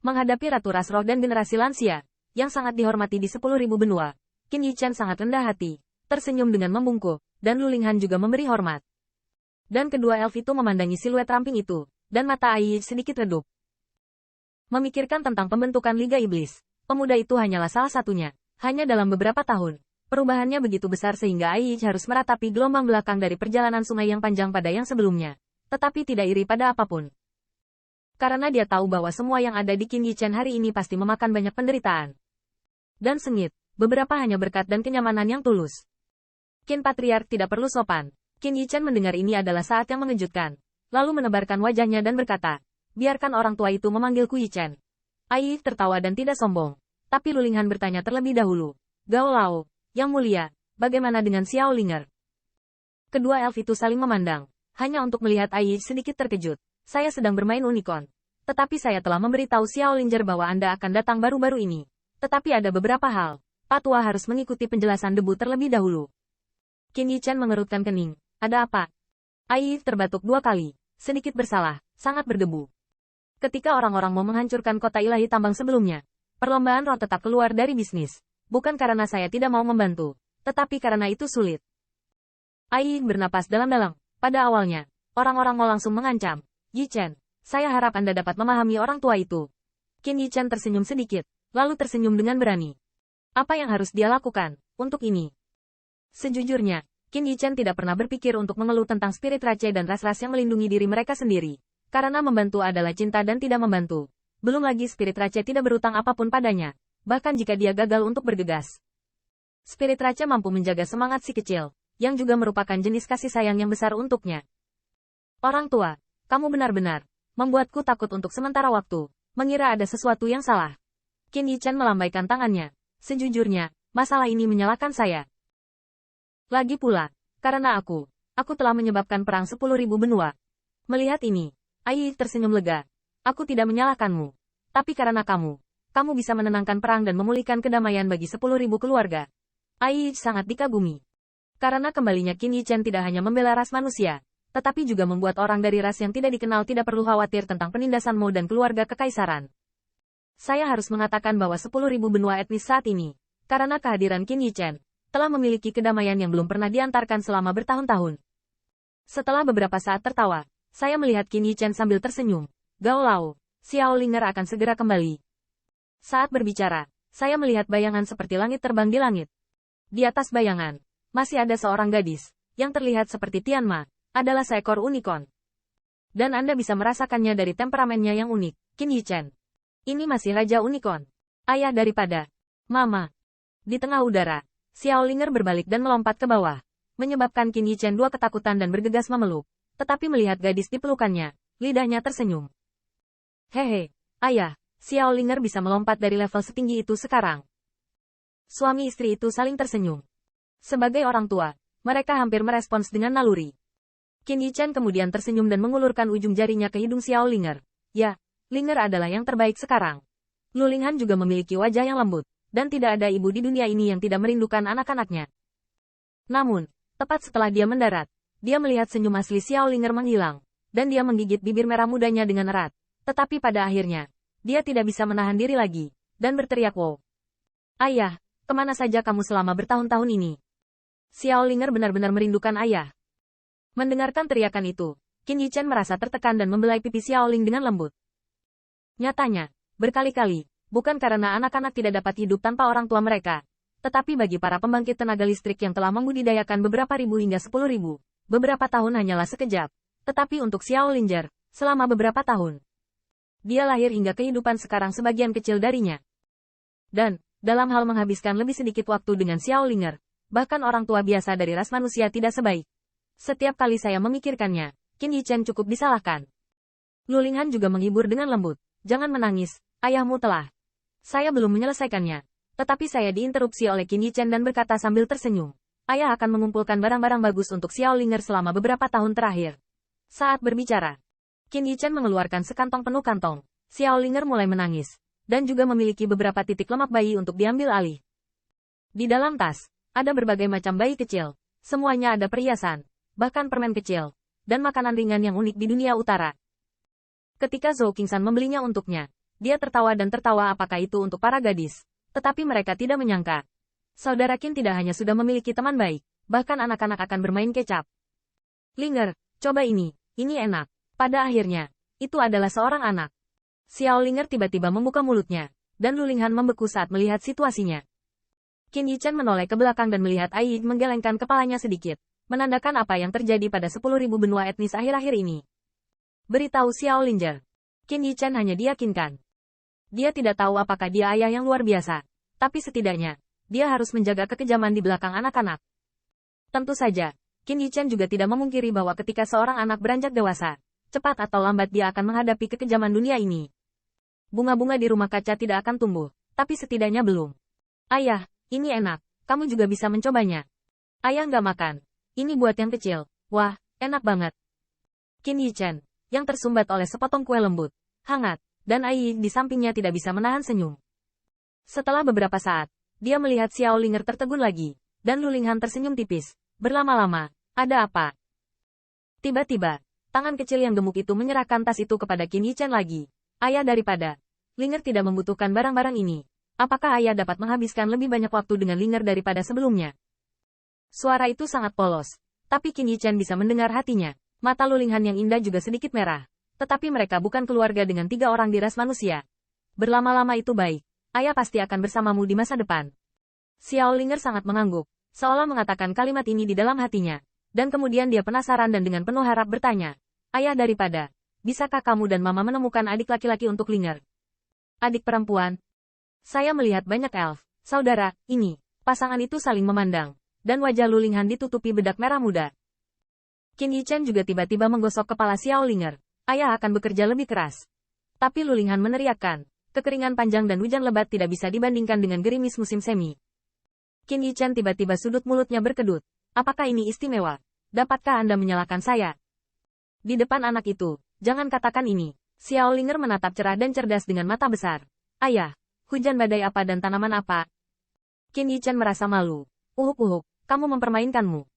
Menghadapi Ratu Ras Roh dan generasi lansia, yang sangat dihormati di 10.000 benua, Qin Yichen sangat rendah hati, tersenyum dengan membungkuk, dan Lu Linghan juga memberi hormat. Dan kedua elf itu memandangi siluet ramping itu, dan mata Ai sedikit redup. Memikirkan tentang pembentukan Liga Iblis, pemuda itu hanyalah salah satunya. Hanya dalam beberapa tahun, perubahannya begitu besar sehingga Ai harus meratapi gelombang belakang dari perjalanan sungai yang panjang pada yang sebelumnya, tetapi tidak iri pada apapun. Karena dia tahu bahwa semua yang ada di Qin Yichen hari ini pasti memakan banyak penderitaan. Dan sengit, beberapa hanya berkat dan kenyamanan yang tulus. Qin Patriark tidak perlu sopan. Qin Yichen mendengar ini adalah saat yang mengejutkan, lalu menebarkan wajahnya dan berkata, biarkan orang tua itu memanggilku Yichen. Ai tertawa dan tidak sombong, tapi Lu Linghan bertanya terlebih dahulu, Gao Lao, yang mulia, bagaimana dengan Xiao Linger? Kedua elf itu saling memandang, hanya untuk melihat Ai sedikit terkejut. Saya sedang bermain unicorn. Tetapi saya telah memberitahu Xiao Linger bahwa Anda akan datang baru-baru ini. Tetapi ada beberapa hal. Pak Tua harus mengikuti penjelasan debu terlebih dahulu. Qin Yichen mengerutkan kening. Ada apa? Ai terbatuk 2 kali. Sedikit bersalah, sangat berdebu. Ketika orang-orang mau menghancurkan kota ilahi tambang sebelumnya, perlombaan roh tetap keluar dari bisnis. Bukan karena saya tidak mau membantu, tetapi karena itu sulit. Ai bernapas dalam-dalam. Pada awalnya, orang-orang mau langsung mengancam. Yichen, saya harap Anda dapat memahami orang tua itu. Qin Yichen tersenyum sedikit, lalu tersenyum dengan berani. Apa yang harus dia lakukan untuk ini? Sejujurnya, Qin Yichen tidak pernah berpikir untuk mengeluh tentang spirit race dan ras-ras yang melindungi diri mereka sendiri. Karena membantu adalah cinta dan tidak membantu. Belum lagi spirit race tidak berutang apapun padanya, bahkan jika dia gagal untuk bergegas. Spirit race mampu menjaga semangat si kecil, yang juga merupakan jenis kasih sayang yang besar untuknya. Orang tua, kamu benar-benar membuatku takut untuk sementara waktu, mengira ada sesuatu yang salah. Qin Yichen melambaikan tangannya. Sejujurnya, masalah ini menyalahkan saya. Lagi pula, karena aku telah menyebabkan perang 10.000 benua. Melihat ini, Ai tersenyum lega. Aku tidak menyalahkanmu. Tapi karena kamu bisa menenangkan perang dan memulihkan kedamaian bagi 10.000 keluarga. Ai sangat dikagumi. Karena kembalinya Qin Yichen tidak hanya membela ras manusia, tetapi juga membuat orang dari ras yang tidak dikenal tidak perlu khawatir tentang penindasan Mo dan keluarga kekaisaran. Saya harus mengatakan bahwa 10.000 benua etnis saat ini, karena kehadiran Qin Yichen, telah memiliki kedamaian yang belum pernah diantarkan selama bertahun-tahun. Setelah beberapa saat tertawa, saya melihat Qin Yichen sambil tersenyum. Gao Lao, Xiao Linger akan segera kembali. Saat berbicara, saya melihat bayangan seperti langit terbang di langit. Di atas bayangan, masih ada seorang gadis, yang terlihat seperti Tianma, adalah seekor unicorn. Dan Anda bisa merasakannya dari temperamennya yang unik, Qin Yichen. Ini masih Raja Unicorn. Ayah daripada Mama. Di tengah udara, Xiao Linger berbalik dan melompat ke bawah, menyebabkan Qin Yichen ketakutan dan bergegas memeluk. Tetapi melihat gadis di pelukannya, lidahnya tersenyum. Hehe, ayah, Xiao Linger bisa melompat dari level setinggi itu sekarang. Suami istri itu saling tersenyum. Sebagai orang tua, mereka hampir merespons dengan naluri. Qin Yichen kemudian tersenyum dan mengulurkan ujung jarinya ke hidung Xiao Linger. Ya, Linger adalah yang terbaik sekarang. Lu Linghan juga memiliki wajah yang lembut, dan tidak ada ibu di dunia ini yang tidak merindukan anak-anaknya. Namun, tepat setelah dia mendarat, dia melihat senyum asli Xiao Linger menghilang, dan dia menggigit bibir merah mudanya dengan erat. Tetapi pada akhirnya, dia tidak bisa menahan diri lagi, dan berteriak wow. Ayah, kemana saja kamu selama bertahun-tahun ini? Xiao Linger benar-benar merindukan ayah. Mendengarkan teriakan itu, Qin Yichen merasa tertekan dan membelai pipi Xiao Ling dengan lembut. Nyatanya, berkali-kali, bukan karena anak-anak tidak dapat hidup tanpa orang tua mereka, tetapi bagi para pembangkit tenaga listrik yang telah membudidayakan beberapa ribu hingga 10.000, beberapa tahun hanyalah sekejap. Tetapi untuk Xiao Linger, selama beberapa tahun, dia lahir hingga kehidupan sekarang sebagian kecil darinya. Dan, dalam hal menghabiskan lebih sedikit waktu dengan Xiao Linger, bahkan orang tua biasa dari ras manusia tidak sebaik. Setiap kali saya memikirkannya, Qin Yichen cukup disalahkan. Lu Linghan juga menghibur dengan lembut. Jangan menangis, ayahmu telah. Saya belum menyelesaikannya. Tetapi saya diinterupsi oleh Qin Yichen dan berkata sambil tersenyum. Ayah akan mengumpulkan barang-barang bagus untuk Xiao Linger selama beberapa tahun terakhir. Saat berbicara, Qin Yichen mengeluarkan sekantong penuh kantong. Xiao Linger mulai menangis, dan juga memiliki beberapa titik lemak bayi untuk diambil alih. Di dalam tas, ada berbagai macam bayi kecil. Semuanya ada perhiasan, bahkan permen kecil, dan makanan ringan yang unik di dunia utara. Ketika Zhou Qingsan membelinya untuknya, Dia tertawa dan tertawa apakah itu untuk para gadis. Tetapi mereka tidak menyangka. Saudara Qin tidak hanya sudah memiliki teman baik, bahkan anak-anak akan bermain kecap. Linger, coba ini enak. Pada akhirnya, itu adalah seorang anak. Xiao Linger tiba-tiba membuka mulutnya, dan Lulinghan membeku saat melihat situasinya. Qin Yichen menoleh ke belakang dan melihat Ai menggelengkan kepalanya sedikit, menandakan apa yang terjadi pada 10.000 benua etnis akhir-akhir ini. Beritahu Xiao Linger. Qin Yichen hanya diyakinkan. Dia tidak tahu apakah dia ayah yang luar biasa, tapi setidaknya, dia harus menjaga kekejaman di belakang anak-anak. Tentu saja, Qin Yichen juga tidak memungkiri bahwa ketika seorang anak beranjak dewasa, cepat atau lambat dia akan menghadapi kekejaman dunia ini. Bunga-bunga di rumah kaca tidak akan tumbuh, tapi setidaknya belum. Ayah, ini enak, kamu juga bisa mencobanya. Ayah nggak makan. Ini buat yang kecil. Wah, enak banget. Qin Yichen, yang tersumbat oleh sepotong kue lembut, hangat, dan Ai di sampingnya tidak bisa menahan senyum. Setelah beberapa saat, dia melihat Xiao Linger tertegun lagi, dan Lulinghan tersenyum tipis. Berlama-lama, ada apa? Tiba-tiba, tangan kecil yang gemuk itu menyerahkan tas itu kepada Qin Yichen lagi. Ayah daripada Linger tidak membutuhkan barang-barang ini. Apakah ayah dapat menghabiskan lebih banyak waktu dengan Linger daripada sebelumnya? Suara itu sangat polos, tapi Qin Yichen bisa mendengar hatinya. Mata Lulinghan yang indah juga sedikit merah. Tetapi mereka bukan keluarga dengan 3 orang di ras manusia. Berlama-lama itu baik. Ayah pasti akan bersamamu di masa depan. Xiao Linger sangat mengangguk, seolah mengatakan kalimat ini di dalam hatinya. Dan kemudian dia penasaran dan dengan penuh harap bertanya. Ayah daripada, bisakah kamu dan mama menemukan adik laki-laki untuk Linger? Adik perempuan? Saya melihat banyak elf. Saudara, ini. Pasangan itu saling memandang. Dan wajah Lulinghan ditutupi bedak merah muda. Qin Yichen juga tiba-tiba menggosok kepala Xiao Linger. Ayah akan bekerja lebih keras. Tapi Lulinghan meneriakkan. Kekeringan panjang dan hujan lebat tidak bisa dibandingkan dengan gerimis musim semi. Qin Yichen tiba-tiba sudut mulutnya berkedut. Apakah ini istimewa? Dapatkah Anda menyalahkan saya? Di depan anak itu, jangan katakan ini. Xiao Linger menatap cerah dan cerdas dengan mata besar. Ayah, hujan badai apa dan tanaman apa? Qin Yichen merasa malu. Uhuk-uhuk, kamu mempermainkanmu.